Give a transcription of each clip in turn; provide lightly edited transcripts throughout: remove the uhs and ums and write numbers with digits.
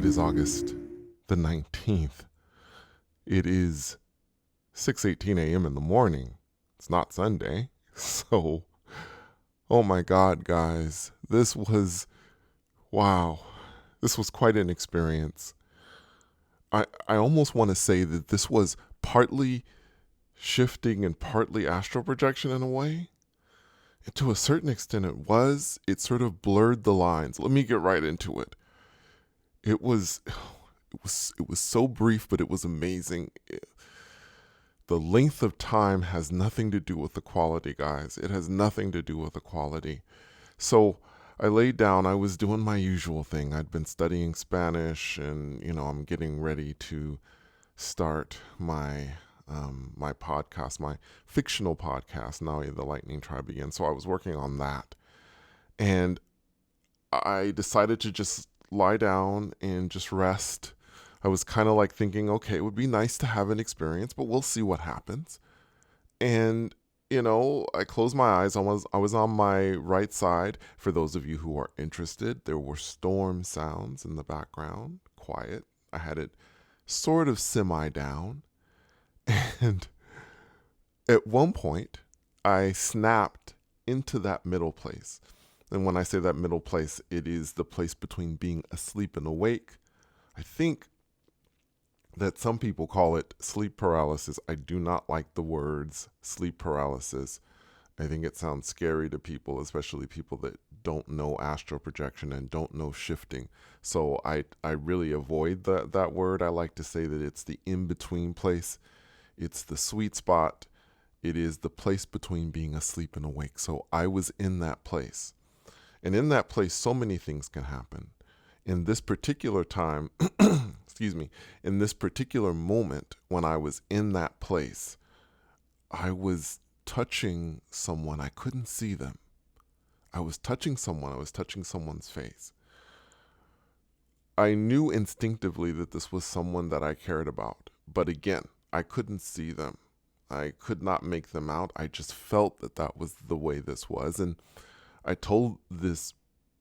is August the 19th. It is 6:18 a.m. in the morning. It's not Sunday. So, oh my God, guys. Wow. This was quite an experience. I almost want to say that this was partly shifting and partly astral projection in a way. And to a certain extent it was. It sort of blurred the lines. Let me get right into it. It was so brief, but it was amazing. The length of time has nothing to do with the quality, guys. It has nothing to do with the quality. So I laid down. I was doing my usual thing. I'd been studying Spanish, and I'm getting ready to start my my podcast, my fictional podcast, Now the Lightning Tribe Begins. So I was working on that, and I decided to just lie down and just rest. I was kind of like thinking, okay, it would be nice to have an experience, but we'll see what happens. And I closed my eyes. I was on my right side. For those of you who are interested, there were storm sounds in the background, quiet. I had it sort of semi down. And at one point, I snapped into that middle place. And when I say that middle place, it is the place between being asleep and awake. I think that some people call it sleep paralysis. I do not like the words sleep paralysis. I think it sounds scary to people, especially people that don't know astral projection and don't know shifting. So I really avoid that word. I like to say that it's the in-between place. It's the sweet spot. It is the place between being asleep and awake. So I was in that place. And in that place, so many things can happen. In this particular time, in this particular moment when I was in that place, I was touching someone. I couldn't see them. I was touching someone. I was touching someone's face. I knew instinctively that this was someone that I cared about. But again, I couldn't see them. I could not make them out. I just felt that was the way this was. And I told this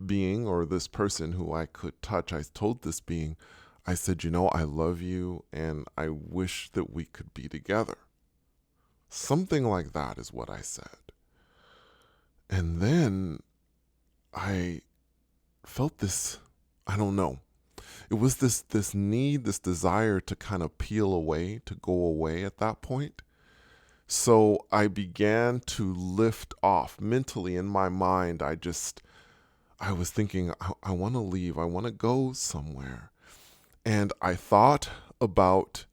being, or this person who I could touch, I told this being, I said, I love you and I wish that we could be together. Something like that is what I said. And then I felt this, I don't know. It was this need, this desire to kind of peel away, to go away at that point. So I began to lift off mentally in my mind. I was thinking, I want to leave. I want to go somewhere. And I thought about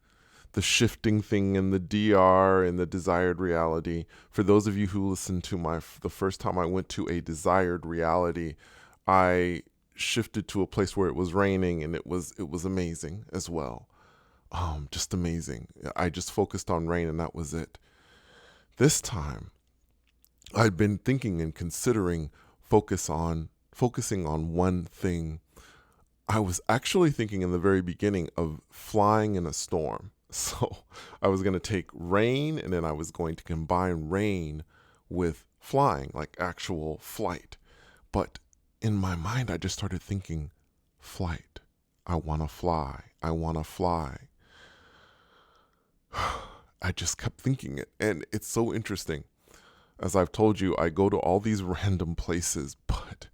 the shifting thing in the DR and the desired reality. For those of you who listened to the first time I went to a desired reality, I shifted to a place where it was raining, and it was amazing as well. Just amazing. I just focused on rain, and that was it. This time, I'd been thinking and considering focusing on one thing. I was actually thinking in the very beginning of flying in a storm. So I was going to take rain, and then I was going to combine rain with flying, like actual flight. But in my mind, I just started thinking flight. I want to fly. I want to fly. I just kept thinking it. And it's so interesting. As I've told you, I go to all these random places, but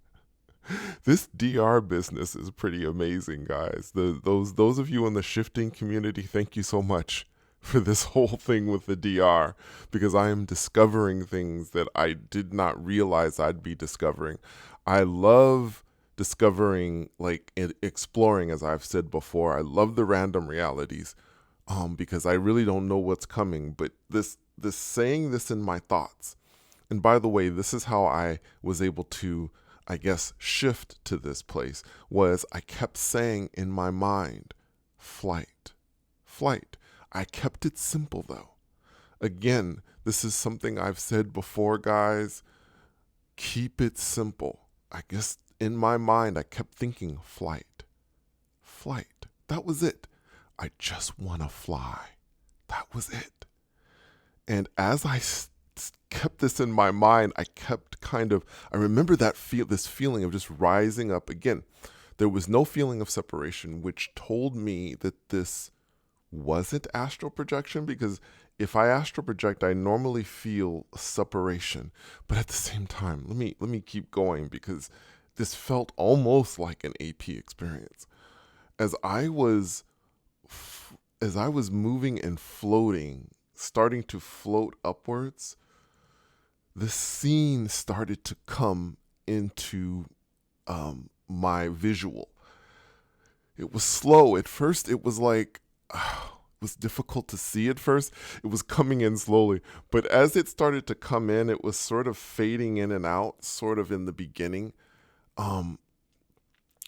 this DR business is pretty amazing, guys. Those of you in the shifting community, thank you so much for this whole thing with the DR, because I am discovering things that I did not realize I'd be discovering. I love discovering, exploring, as I've said before. I love the random realities. Because I really don't know what's coming, but this saying this in my thoughts. And by the way, this is how I was able to, I guess, shift to this place, was I kept saying in my mind, flight, flight. I kept it simple though. Again, this is something I've said before, guys. Keep it simple. I guess in my mind, I kept thinking flight, flight. That was it. I just want to fly. That was it. And as I kept this in my mind, I kept I remember this feeling of just rising up. Again, There was no feeling of separation, which told me that this wasn't astral projection, because if I astral project, I normally feel separation. But at the same time, let me keep going, because this felt almost like an AP experience. As I was moving and floating, starting to float upwards, the scene started to come into my visual. It was slow. At first, it was like, it was difficult to see at first. It was coming in slowly. But as it started to come in, it was sort of fading in and out, sort of in the beginning. And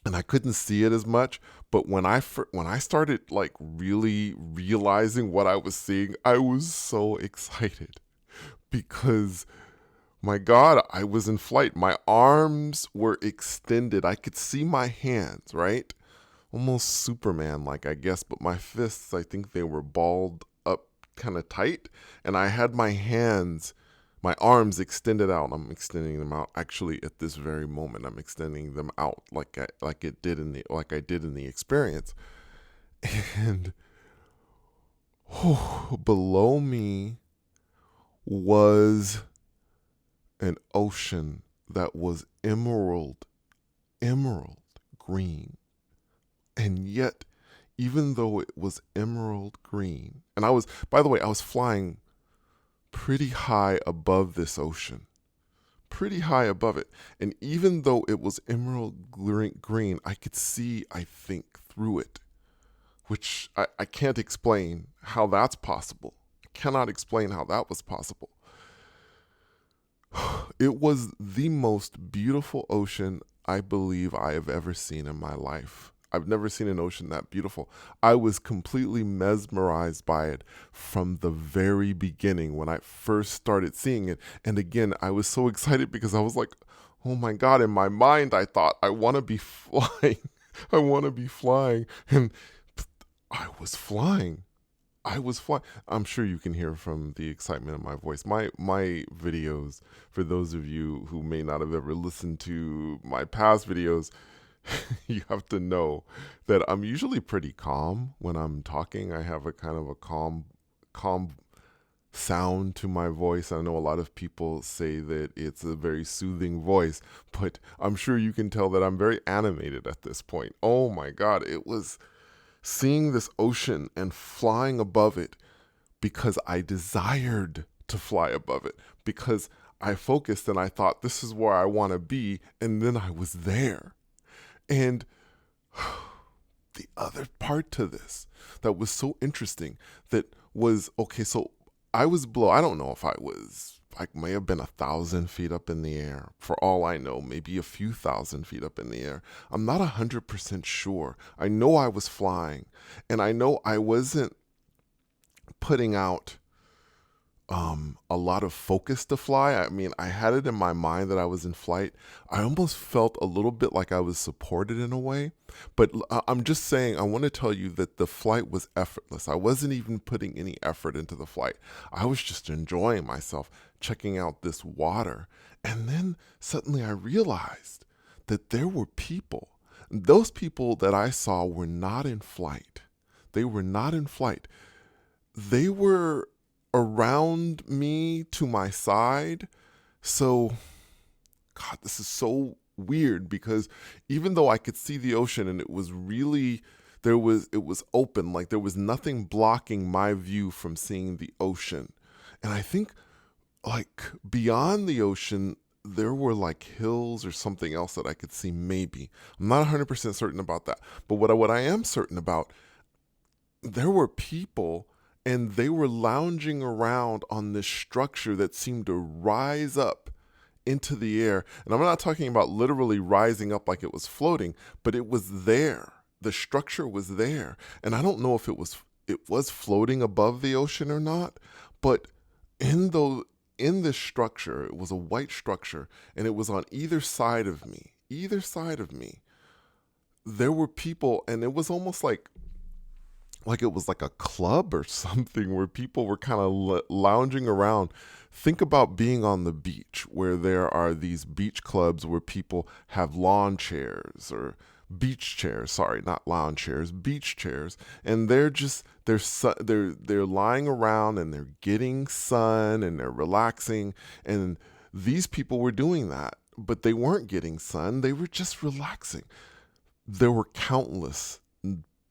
I couldn't see it as much. But when I started like really realizing what I was seeing, I was so excited, because my God, I was in flight. My arms were extended. I could see my hands, right? Almost Superman like, I guess, but my fists, I think they were balled up kind of tight. And I had my arms extended out. I'm extending them out. Actually, at this very moment, I'm extending them out like I did in the experience. And below me was an ocean that was emerald green. And yet, even though it was emerald green, and by the way, I was flying pretty high above this ocean, pretty high above it. And even though it was emerald green, I could see, I think, through it, which I can't explain how that's possible. I cannot explain how that was possible. It was the most beautiful ocean I believe I have ever seen in my life. I've never seen an ocean that beautiful. I was completely mesmerized by it from the very beginning when I first started seeing it. And again, I was so excited because I was like, oh my God, in my mind, I thought, I want to be flying. I want to be flying. And I was flying. I'm sure you can hear from the excitement in my voice. My videos, for those of you who may not have ever listened to my past videos, you have to know that I'm usually pretty calm when I'm talking. I have a kind of a calm sound to my voice. I know a lot of people say that it's a very soothing voice, but I'm sure you can tell that I'm very animated at this point. Oh my God, it was seeing this ocean and flying above it because I desired to fly above it, because I focused and I thought, this is where I want to be, and then I was there. And the other part to this that was so interesting, that was, okay, so I was below, I don't know if I may have been 1,000 feet up in the air. For all I know, maybe a few thousand feet up in the air. I'm not 100% sure. I know I was flying, and I know I wasn't putting out a lot of focus to fly. I mean, I had it in my mind that I was in flight. I almost felt a little bit like I was supported in a way, but I'm just saying, I want to tell you that the flight was effortless. I wasn't even putting any effort into the flight. I was just enjoying myself, checking out this water. And then suddenly I realized that there were people. Those people that I saw were not in flight. They were not in flight. They were around me, to my side. So, God, this is so weird, because even though I could see the ocean and it was open, like there was nothing blocking my view from seeing the ocean. And I think, like, beyond the ocean, there were like hills or something else that I could see, maybe. I'm not 100% certain about that. But what I am certain about, there were people, and they were lounging around on this structure that seemed to rise up into the air. And I'm not talking about literally rising up like it was floating, but it was there. The structure was there. And I don't know if it was floating above the ocean or not, but in this structure, it was a white structure, and it was on either side of me. There were people, and it was almost like it was like a club or something, where people were kind of lounging around. Think about being on the beach, where there are these beach clubs where people have lawn chairs, or beach chairs, sorry, not lounge chairs, beach chairs, and they're lying around and they're getting sun and they're relaxing, and these people were doing that, but they weren't getting sun, they were just relaxing. There were countless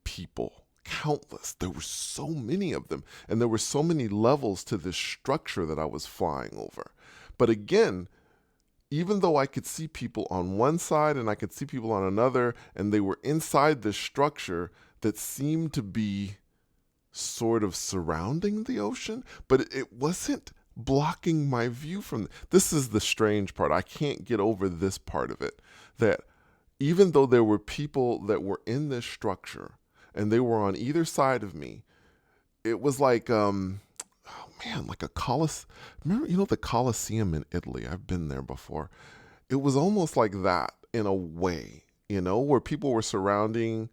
people, countless. There were so many of them, and there were so many levels to this structure that I was flying over. But again, even though I could see people on one side and I could see people on another, and they were inside this structure that seemed to be sort of surrounding the ocean, but it wasn't blocking my view from. This is the strange part. I can't get over this part of it, that even though there were people that were in this structure and they were on either side of me, it was like oh man, like a coliseum. Remember, the Coliseum in Italy? I've been there before. It was almost like that in a way, where people were surrounding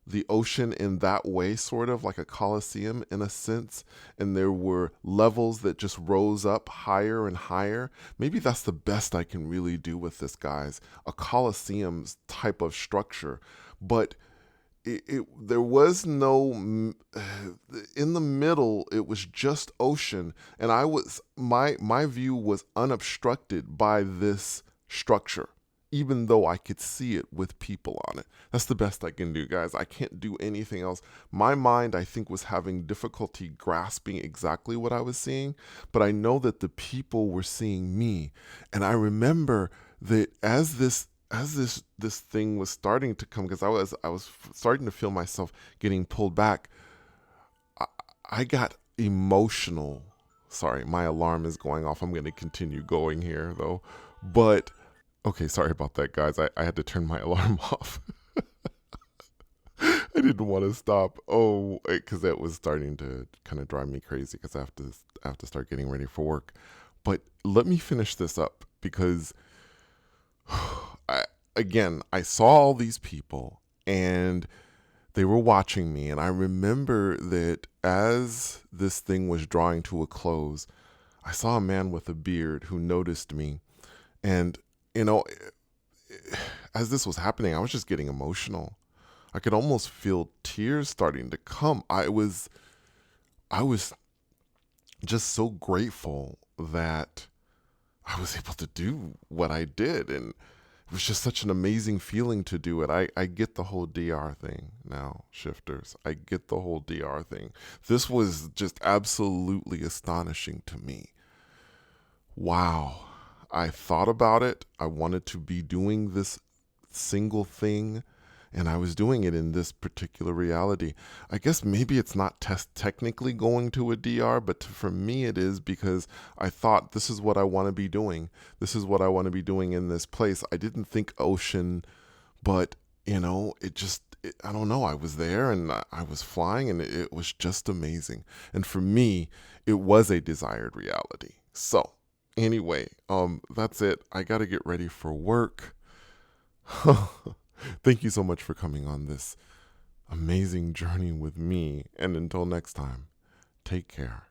the ocean in that way, sort of like a coliseum in a sense. And there were levels that just rose up higher and higher. Maybe that's the best I can really do with this, guys. A coliseum type of structure. But there was no, in the middle, it was just ocean. And my view was unobstructed by this structure, even though I could see it with people on it. That's the best I can do, guys. I can't do anything else. My mind, I think, was having difficulty grasping exactly what I was seeing, but I know that the people were seeing me. And I remember that as this thing was starting to come, because I was starting to feel myself getting pulled back, I got emotional. Sorry, my alarm is going off. I'm going to continue going here, though. But okay, sorry about that, guys. I had to turn my alarm off. I didn't want to stop. Oh, because that was starting to kind of drive me crazy, because I have to start getting ready for work. But let me finish this up, because I saw all these people and they were watching me. And I remember that as this thing was drawing to a close, I saw a man with a beard who noticed me. And, as this was happening, I was just getting emotional. I could almost feel tears starting to come. I was just so grateful that I was able to do what I did. And it was just such an amazing feeling to do it. I get the whole DR thing now, shifters. I get the whole DR thing. This was just absolutely astonishing to me. Wow. I thought about it. I wanted to be doing this single thing, and I was doing it in this particular reality. I guess maybe it's not technically going to a DR, but for me it is, because I thought, this is what I want to be doing. This is what I want to be doing in this place. I didn't think ocean, but I don't know. I was there and I was flying, and it was just amazing. And for me, it was a desired reality. So anyway, that's it. I got to get ready for work. Thank you so much for coming on this amazing journey with me. And until next time, take care.